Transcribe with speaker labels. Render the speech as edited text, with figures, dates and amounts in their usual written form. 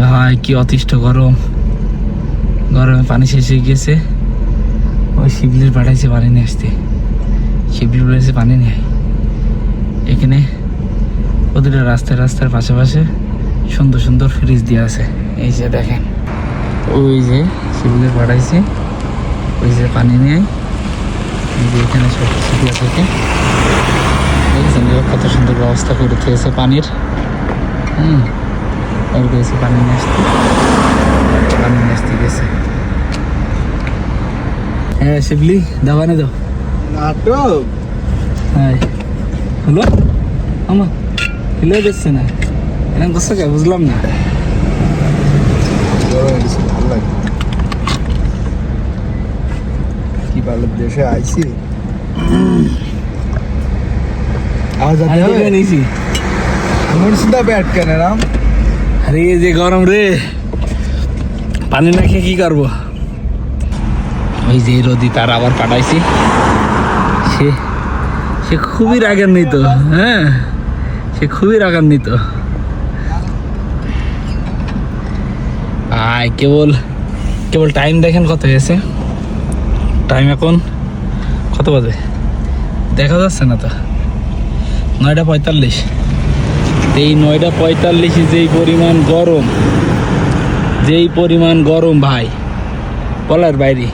Speaker 1: ভাই কি অতিষ্ঠ গরম, গরমে পানি শেষ হয়ে গেছে। ওই শিবলির পাঠাইছে পানি নিয়ে আসতে, শিবলির বলেছে পানি নেই। এখানে প্রতিটা রাস্তার পাশে সুন্দর সুন্দর ফ্রিজ দিয়ে আছে। এই যে দেখেন, ওই যে শিবলির পাঠাইছে, ওই যে পানি নেয়। এই যে এখানে সব কিছু দিয়ে থাকে, দেখছেন কত সুন্দর ব্যবস্থা করে দিয়েছে পানির। গেছে পানি নিয়ে আসতে গেছে। হ্যাঁ শিবলি দাবানে দাও নাটক। হ্যাঁ হলো আমা হিলে দিচ্ছে না, এরকম করছে কে বুঝলাম না।
Speaker 2: ভালো লাগে কি ভালো দেশে আইছি।
Speaker 1: নিয়েছি
Speaker 2: মুন্সিদা ব্যাট কেন রাম?
Speaker 1: আরে এই যে গরম রে, পানি না খেয়ে কি করবো। ওই যে রোদি তার আবার পাঠাইছি, সে খুবই রাগান্বিত। হ্যাঁ সে খুবই রাগান্বিত। আয় কেবল টাইম দেখেন কত হয়েছে। টাইম এখন কত বাজে দেখা যাচ্ছে না তো, 9:45। এই 9:45 যেই পরিমাণ গরম ভাই বলার বাইরে।